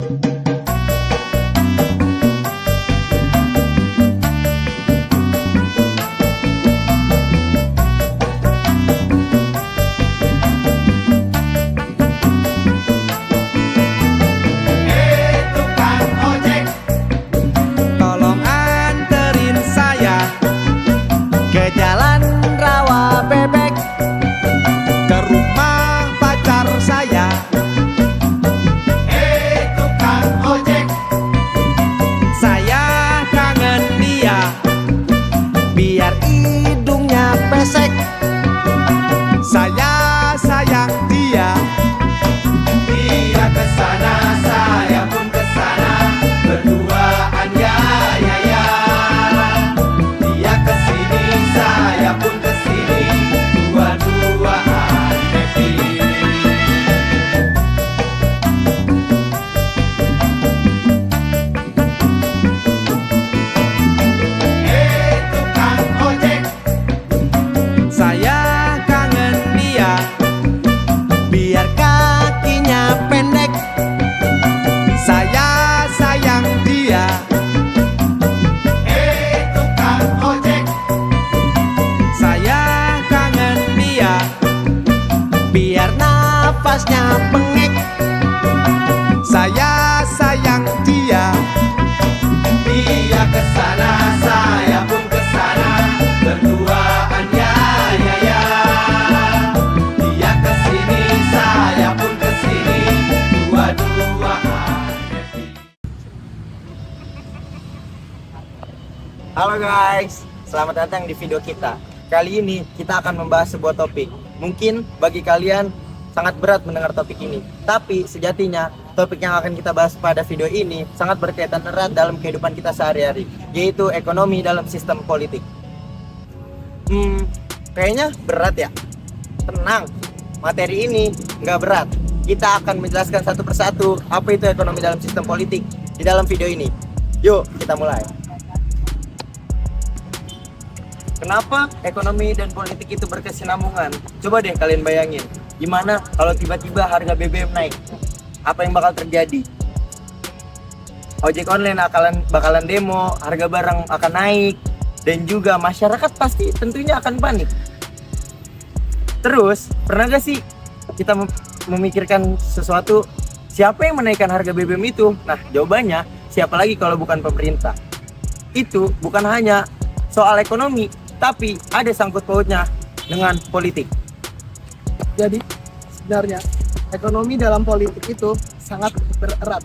Tolong anterin saya ke jalan rawa bebek, ke rumah pacar saya. Tukang ojek, saya kangen dia, biar hidungnya pesek. Saya sayang dia. Dia kesana, saya pun kesana, berduaan ya ya ya. Dia kesini, saya pun kesini, dua-duaan happy. Tukang ojek, saya kangen dia, biar kakinya pendek. Saya sayang dia. Tukang ojek, saya kangen dia, biar nafasnya bengek. Saya sayang dia. Dia kesana, saya pun kesana, berduaan ya ya ya. Dia kesini, saya pun kesini, dua-duaan happy. Halo guys, selamat datang di video kita. Kali ini kita akan membahas sebuah topik. Mungkin bagi kalian sangat berat mendengar topik ini, tapi sejatinya topik yang akan kita bahas pada video ini sangat berkaitan erat dalam kehidupan kita sehari-hari, yaitu ekonomi dalam sistem politik. Kayaknya berat ya? Tenang, materi ini nggak berat. Kita akan menjelaskan satu persatu apa itu ekonomi dalam sistem politik di dalam video ini. Yuk, kita mulai. Kenapa ekonomi dan politik itu berkesinambungan? Coba deh kalian bayangin, gimana kalau tiba-tiba harga BBM naik? Apa yang bakal terjadi? Ojek online bakalan demo, harga barang akan naik, dan juga masyarakat pasti tentunya akan panik. Terus, pernah gak sih kita memikirkan sesuatu, siapa yang menaikkan harga BBM itu? Nah, jawabannya siapa lagi kalau bukan pemerintah. Itu bukan hanya soal ekonomi, tapi ada sangkut pautnya dengan politik. Jadi sebenarnya ekonomi dalam politik itu sangat bererat,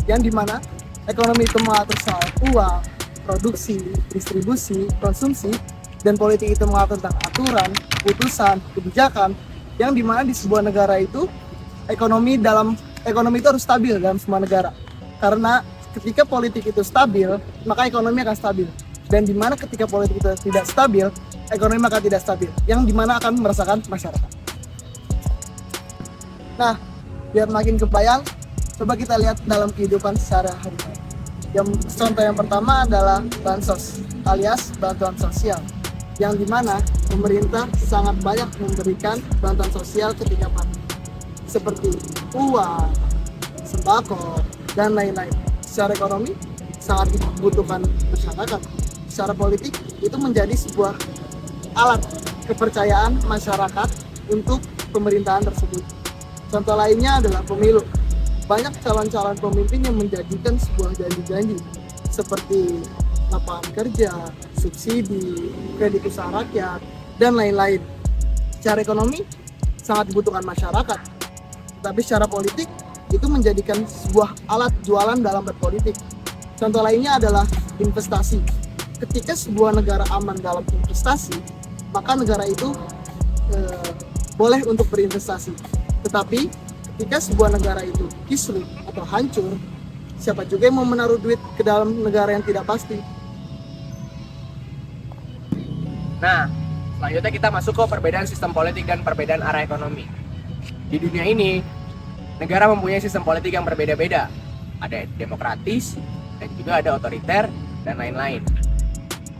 yang dimana ekonomi itu mengatur soal uang, produksi, distribusi, konsumsi, dan politik itu mengatur tentang aturan, putusan, kebijakan, yang dimana di sebuah negara itu ekonomi itu harus stabil dalam semua negara. Karena ketika politik itu stabil, maka ekonomi akan stabil. Dan dimana ketika politik itu tidak stabil, ekonomi akan tidak stabil, yang dimana akan merasakan masyarakat. Nah, biar makin kebayang, coba kita lihat dalam kehidupan sehari-hari. Contoh yang pertama adalah bansos alias bantuan sosial, yang dimana pemerintah sangat banyak memberikan bantuan sosial ketika pandemi, seperti uang, sembako, dan lain-lain. Secara ekonomi sangat dibutuhkan masyarakat. Secara politik itu menjadi sebuah alat kepercayaan masyarakat untuk pemerintahan tersebut. Contoh lainnya adalah pemilu. Banyak calon-calon pemimpin yang menjanjikan sebuah janji-janji seperti lapangan kerja, subsidi, kredit usaha rakyat, dan lain-lain. Secara ekonomi sangat dibutuhkan masyarakat, tapi secara politik itu menjadikan sebuah alat jualan dalam berpolitik. Contoh lainnya adalah investasi. Ketika sebuah negara aman dalam investasi, maka negara itu boleh untuk berinvestasi. Tetapi ketika sebuah negara itu kisruh atau hancur, siapa juga yang mau menaruh duit ke dalam negara yang tidak pasti? Nah, selanjutnya kita masuk ke perbedaan sistem politik dan perbedaan arah ekonomi. Di dunia ini, negara mempunyai sistem politik yang berbeda-beda. Ada demokratis, dan juga ada otoriter, dan lain-lain.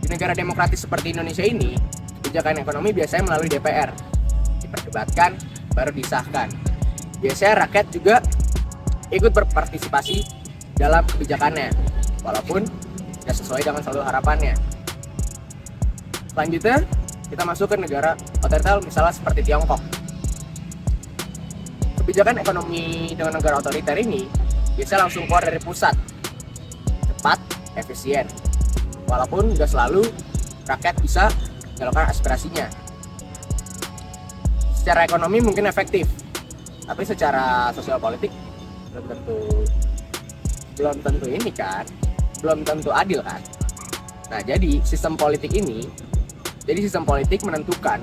Di negara demokratis seperti Indonesia ini, kebijakan ekonomi biasanya melalui DPR. Diperdebatkan, baru disahkan. Biasanya rakyat juga ikut berpartisipasi dalam kebijakannya, walaupun tidak sesuai dengan selalu harapannya. Selanjutnya, kita masuk ke negara otoriter misalnya seperti Tiongkok. Kebijakan ekonomi dengan negara otoriter ini bisa langsung keluar dari pusat, cepat, efisien, walaupun tidak selalu rakyat bisa menyalurkan aspirasinya. Secara ekonomi mungkin efektif, tapi secara sosial politik belum tentu ini kan, belum tentu adil kan. Nah, jadi sistem politik menentukan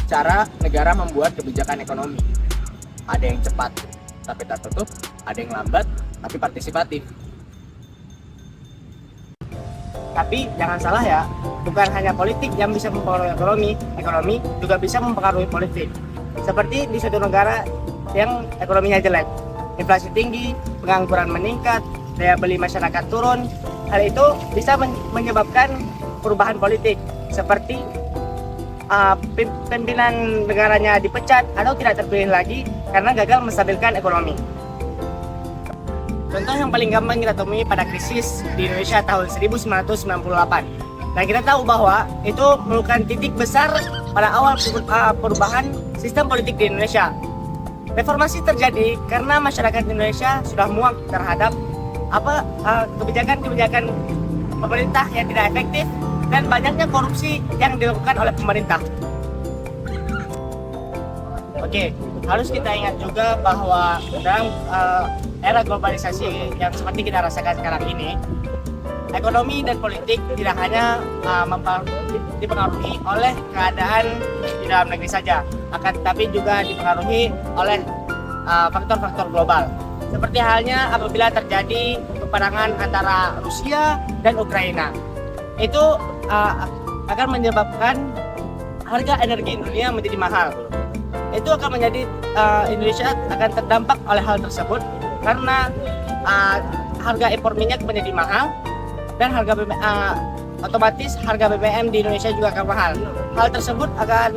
cara negara membuat kebijakan ekonomi. Ada yang cepat tapi tertutup, ada yang lambat tapi partisipatif. Tapi jangan salah ya, bukan hanya politik yang bisa mempengaruhi ekonomi juga bisa mempengaruhi politik. Seperti di suatu negara yang ekonominya jelek, inflasi tinggi, pengangguran meningkat, daya beli masyarakat turun. Hal itu bisa menyebabkan perubahan politik, seperti pimpinan negaranya dipecat atau tidak terpilih lagi karena gagal menstabilkan ekonomi. Contoh yang paling gampang kita temui pada krisis di Indonesia tahun 1998. Dan kita tahu bahwa itu merupakan titik besar pada awal perubahan sistem politik di Indonesia. Reformasi terjadi karena masyarakat Indonesia sudah muak terhadap kebijakan-kebijakan pemerintah yang tidak efektif dan banyaknya korupsi yang dilakukan oleh pemerintah. Oke, harus kita ingat juga bahwa dalam era globalisasi yang seperti kita rasakan sekarang ini, ekonomi dan politik tidak hanya dipengaruhi oleh keadaan di dalam negeri saja, akan tetapi juga dipengaruhi oleh faktor-faktor global. Seperti halnya apabila terjadi peperangan antara Rusia dan Ukraina, itu akan menyebabkan harga energi dunia menjadi mahal. Itu akan menjadi Indonesia akan terdampak oleh hal tersebut karena harga impor minyak menjadi mahal dan otomatis harga BBM di Indonesia juga akan mahal. Hal tersebut akan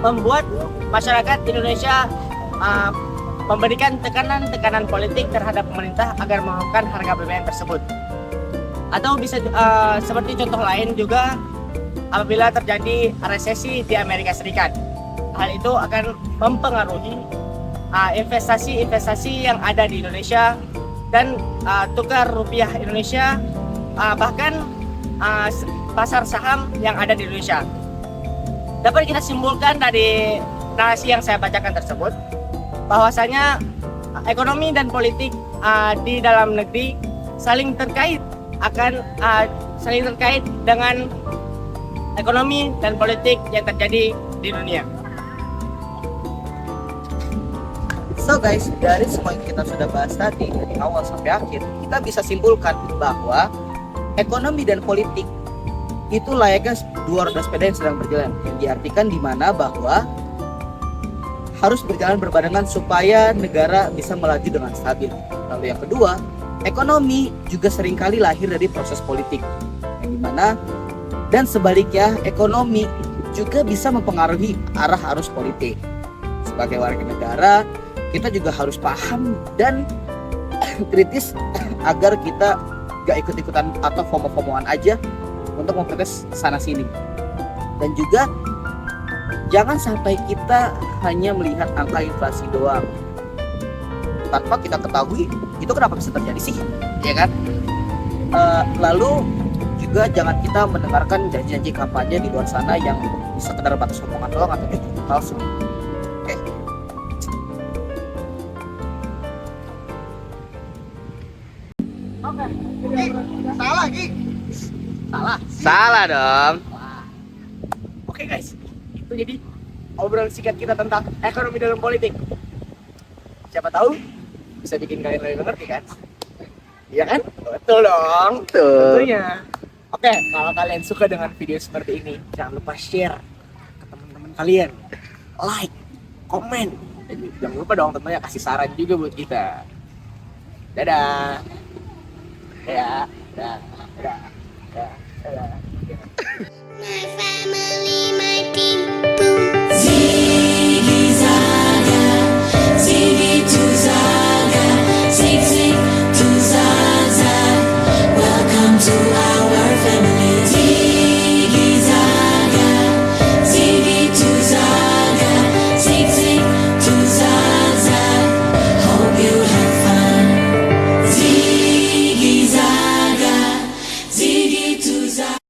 membuat masyarakat Indonesia memberikan tekanan politik terhadap pemerintah agar menurunkan harga BBM tersebut. Atau bisa seperti contoh lain juga apabila terjadi resesi di Amerika Serikat. Hal itu akan mempengaruhi investasi yang ada di Indonesia dan tukar rupiah Indonesia, bahkan pasar saham yang ada di Indonesia. Dapat kita simpulkan dari narasi yang saya bacakan tersebut bahwasanya ekonomi dan politik di dalam negeri saling terkait dengan ekonomi dan politik yang terjadi di dunia. So guys, dari semua yang kita sudah bahas tadi dari awal sampai akhir, kita bisa simpulkan bahwa ekonomi dan politik itu layaknya dua roda sepeda yang sedang berjalan. Yang diartikan di mana bahwa harus berjalan berbarengan supaya negara bisa melaju dengan stabil. Lalu yang kedua, ekonomi juga seringkali lahir dari proses politik, yang dimana dan sebaliknya ekonomi juga bisa mempengaruhi arah arus politik. Sebagai warga negara, kita juga harus paham dan kritis agar kita gak ikut-ikutan atau FOMO-FOMOan aja untuk memprotes sana sini. Dan juga jangan sampai kita hanya melihat angka inflasi doang tanpa kita ketahui itu kenapa bisa terjadi sih, ya kan? Lalu juga jangan kita mendengarkan janji-janji kampanye di luar sana yang sekedar batas omongan doang atau jujur palsu. Oke. Salah Ki. Salah dong. Oke guys, itu jadi obrolan singkat kita tentang ekonomi dalam politik. Siapa tahu bisa bikin kalian lebih mengerti kan? Iya kan? Betul dong. Tentunya. Oke, kalau kalian suka dengan video seperti ini, jangan lupa share ke teman-teman kalian, like, komen, dan jangan lupa dong tentunya kasih saran juga buat kita. Dadah. Ya, dadah, dadah, dadah, dadah. My family, my team, boom. Ziggy Zaga, Ziggy to Zaga, Zig Zig to So I